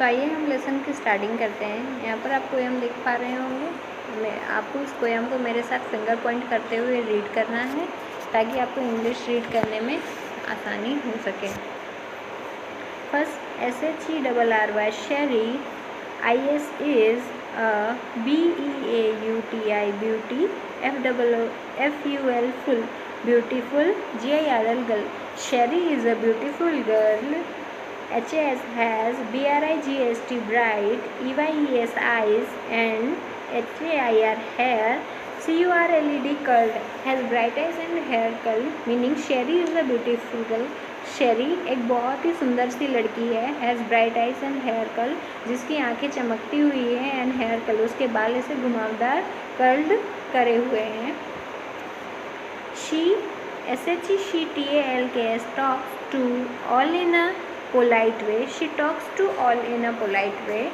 तो आइए हम लेसन की स्टार्टिंग करते हैं। यहाँ पर आप पोएम देख पा रहे होंगे। मैं आपको इस पोएम को मेरे साथ फिंगर पॉइंट करते हुए रीड करना है ताकि आपको इंग्लिश रीड करने में आसानी हो सके। First SHERRY Sheri, IS is a BEAUTI beauty, FUL full beautiful, GIRL girl. Sherry is a beautiful girl. HS has BRIGST bright, EYES eyes and HAIR hair, CURLED curled, has bright eyes and hair curl, meaning Sherry is a beautiful girl. शेरी एक बहुत ही सुंदर सी लड़की है। Has bright eyes and hair curl, जिसकी आंखें चमकती हुई हैं, एंड हेयर कर्ल, उसके बाल ऐसे घुमावदार कर्ल्ड करे हुए हैं। She SHETALKS talks to all in a polite way. She talks to all in a polite way.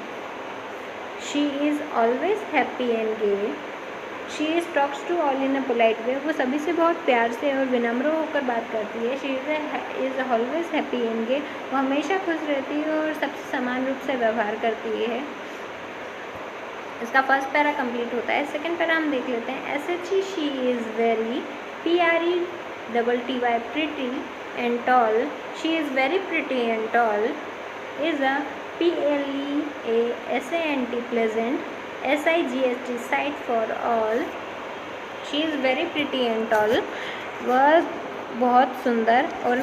She is always happy and gay. She is talks to all in a polite way. वो सभी से बहुत प्यार से और विनम्र होकर बात करती है। She is always happy and gay. वो हमेशा खुश रहती है और सबसे समान रूप से व्यवहार करती है। इसका फर्स्ट पैरा कंप्लीट होता है। सेकंड पैरा हम देख लेते हैं। SHE she is very, PRETTY pretty and tall. She is very pretty and tall. Is a PLEASANT pleasant, SIGST sight for all. She is very pretty and tall. वह बहुत सुंदर और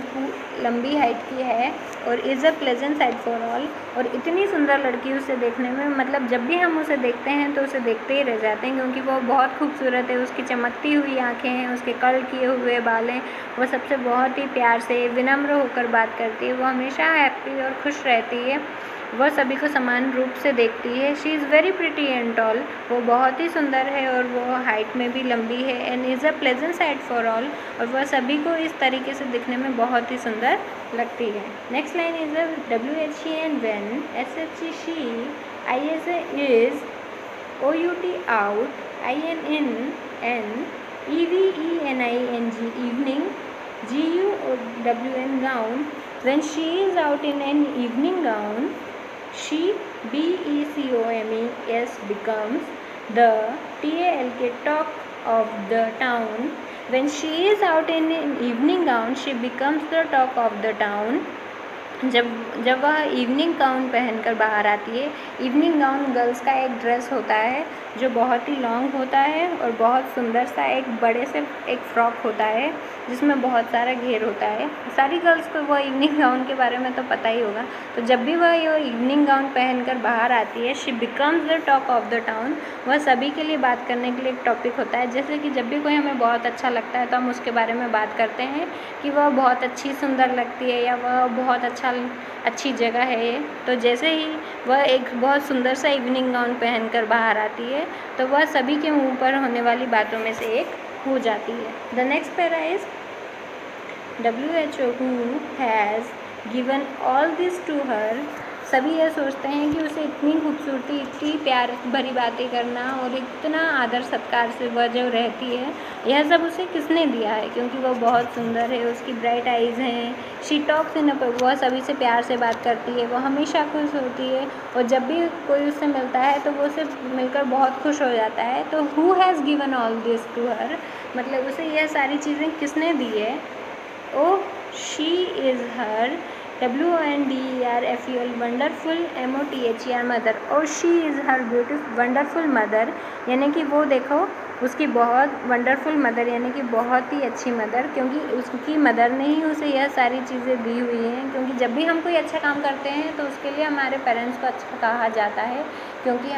लंबी हाइट की है और is a pleasant site for all. और इतनी सुंदर लड़की उसे देखने में, मतलब जब भी हम उसे देखते हैं तो उसे देखते ही रह जाते हैं, क्योंकि वो बहुत खूबसूरत है। उसकी चमकती हुई आंखें हैं, उसके कर्ल किए हुए बाल हैं। वो सबसे बहुत ही प्यार से विनम्र होकर बात करती है। वो हमेशा हैप्पी और खुश रहती है। वह सभी को समान रूप से देखती है। She is very pretty and toll. वो बहुत ही सुंदर है और वो हाइट में भी लंबी है। And is a pleasant site for all. और वह सभी को इस तरीके से दिखने में बहुत ही सुंदर लगती है। Next line is a WHE and when, SHE she, IS is, OUT out, IN in, an, EVENING evening, GUWN gown. When she is out in an evening gown, she BECOMES becomes the TALK talk of the town. When she is out in an evening gown, she becomes the talk of the town. जब वह evening gown पहनकर बाहर आती है। Evening gown girls का एक dress होता है जो बहुत ही लॉन्ग होता है और बहुत सुंदर सा एक बड़े से एक फ्रॉक होता है जिसमें बहुत सारा घेर होता है। सारी गर्ल्स को वह इवनिंग गाउन के बारे में तो पता ही होगा। तो जब भी वह ये इवनिंग गाउन पहनकर बाहर आती है, she becomes the talk of the town. वह सभी के लिए बात करने के लिए एक टॉपिक होता है। जैसे कि जब भी कोई हमें बहुत अच्छा लगता है तो हम उसके बारे में बात करते हैं कि वह बहुत अच्छी सुंदर लगती है या वह बहुत अच्छी जगह है। तो जैसे ही वह एक बहुत सुंदर सा इवनिंग गाउन पहनकर बाहर आती है तो वह सभी के मुंह पर होने वाली बातों में से एक हो जाती है। The next para is WHO who has given all this to her. सभी यह सोचते हैं कि उसे इतनी खूबसूरती, इतनी प्यार भरी बातें करना और इतना आदर सत्कार से वह जो रहती है, यह सब उसे किसने दिया है, क्योंकि वह बहुत सुंदर है। उसकी ब्राइट आइज़ हैं। शी टॉक्स इन, वह सभी से प्यार से बात करती है। वह हमेशा खुश होती है और जब भी कोई उससे मिलता है तो वो उससे मिलकर बहुत खुश हो जाता है। तो who has given all this to her, मतलब उसे यह सारी चीज़ें किसने दी है। Oh she is her, WONDERFUL wonderful, MOTHER mother. और she is her beautiful wonderful mother, यानी कि वो देखो उसकी बहुत वंडरफुल मदर, यानी कि बहुत ही अच्छी मदर, क्योंकि उसकी मदर ने ही उसे यह सारी चीज़ें दी हुई हैं। क्योंकि जब भी हम कोई अच्छा काम करते हैं तो उसके लिए हमारे पेरेंट्स को अच्छा कहा जाता है, क्योंकि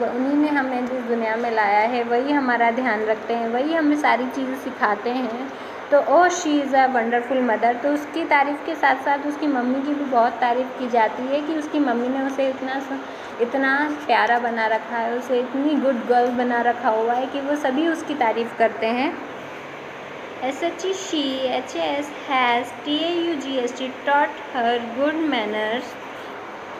उन्हीं ने हमें जिस दुनिया में लाया है वही हमारा ध्यान रखते हैं, वही हमें सारी चीज़ें सिखाते हैं। तो ओ she is a wonderful mother, तो उसकी तारीफ़ के साथ साथ उसकी मम्मी की भी बहुत तारीफ़ की जाती है कि उसकी मम्मी ने उसे इतना प्यारा बना रखा है, उसे इतनी गुड गर्ल बना रखा हुआ है कि वो सभी उसकी तारीफ़ करते हैं। SHE she, HAS has, TAUGST taught her good manners.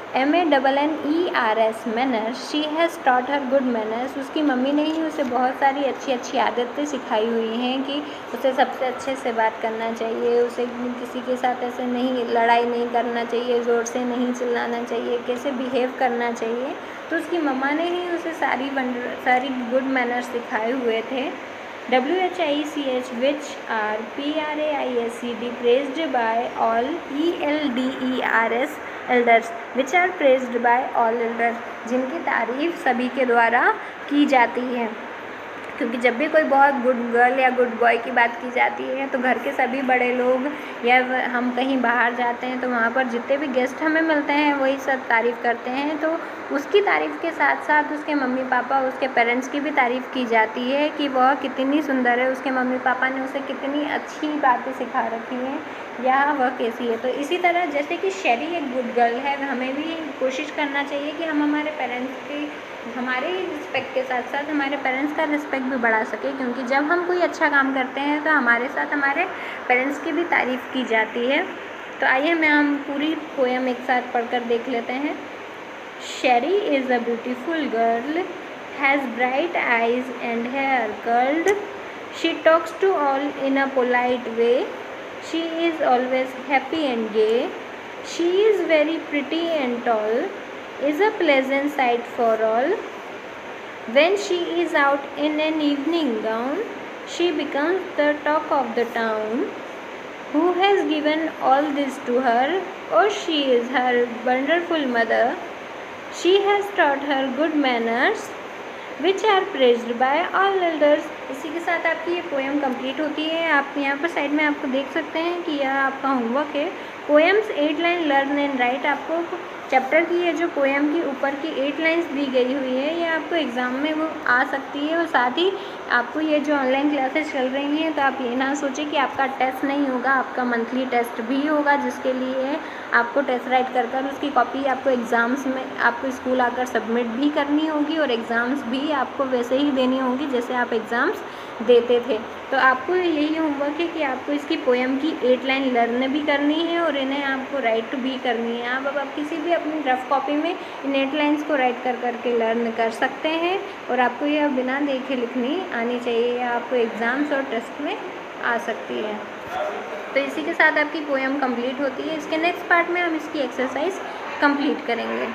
MANNERS manners, she has taught her good manners, उसकी मम्मी ने ही उसे बहुत सारी अच्छी अच्छी आदतें सिखाई हुई हैं कि उसे सबसे अच्छे से बात करना चाहिए, उसे किसी के साथ ऐसे नहीं लड़ाई नहीं करना चाहिए, ज़ोर से नहीं चिल्लाना चाहिए, कैसे बिहेव करना चाहिए। तो उसकी मम्मा ने ही उसे सारी गुड मैनर्स सिखाए हुए थे। WHICH which are PRAISED praised by all, ELDERS elders which are praised by all elders, जिनकी तारीफ़ सभी के द्वारा की जाती है। क्योंकि जब भी कोई बहुत गुड गर्ल या गुड बॉय की बात की जाती है तो घर के सभी बड़े लोग या हम कहीं बाहर जाते हैं तो वहाँ पर जितने भी गेस्ट हमें मिलते हैं वही सब तारीफ़ करते हैं। तो उसकी तारीफ़ के साथ साथ उसके मम्मी पापा, उसके पेरेंट्स की भी तारीफ़ की जाती है कि वह कितनी सुंदर है, उसके मम्मी पापा ने उसे कितनी अच्छी बातें सिखा रखी हैं या वह कैसी है। तो इसी तरह जैसे कि शेरी एक गुड गर्ल है, हमें भी कोशिश करना चाहिए कि हम हमारे पेरेंट्स की, हमारे रिस्पेक्ट के साथ साथ हमारे पेरेंट्स का रिस्पेक्ट भी बढ़ा सके, क्योंकि जब हम कोई अच्छा काम करते हैं तो हमारे साथ हमारे पेरेंट्स की भी तारीफ़ की जाती है। तो आइए हम पूरी पोएम एक साथ पढ़कर देख लेते हैं। Sherry is a beautiful girl, has bright eyes and hair curled, she talks to all in a polite way, she is always happy and gay, she is very pretty and tall, is a pleasant sight for all. When she is out in an evening gown, she becomes the talk of the town. Who has given all this to her? Oh, she is her wonderful mother. She has taught her good manners, which are praised by all elders. इसी के साथ आपकी ये poem complete होती है। आप यहाँ पर साइड में आपको देख सकते हैं कि यह आपका होमवर्क है। Poems 8 line learn and right, आपको चैप्टर की ये जो पोएम की ऊपर की 8 लाइन्स दी गई हुई है ये आपको एग्ज़ाम में वो आ सकती है। और साथ ही आपको ये जो ऑनलाइन क्लासेस चल रही हैं तो आप ये ना सोचें कि आपका टेस्ट नहीं होगा, आपका मंथली टेस्ट भी होगा, जिसके लिए आपको टेस्ट राइट कर कर उसकी कॉपी आपको एग्ज़ाम्स में आपको स्कूल आकर सबमिट भी करनी होगी और एग्ज़ाम्स भी आपको वैसे ही देनी होगी जैसे आप एग्ज़ाम्स देते थे। तो आपको यही होमवर्क है कि आपको इसकी पोएम की 8 लाइन लर्न भी करनी है और इन्हें आपको राइट भी करनी है। आप किसी भी अपनी रफ कॉपी में इन 8 लाइन्स को राइट कर करके लर्न कर सकते हैं और आपको यह बिना देखे लिखनी आनी चाहिए, आपको एग्ज़ाम्स और टेस्ट में आ सकती है। तो इसी के साथ आपकी पोएम कंप्लीट होती है। इसके नेक्स्ट पार्ट में हम इसकी एक्सरसाइज कंप्लीट करेंगे।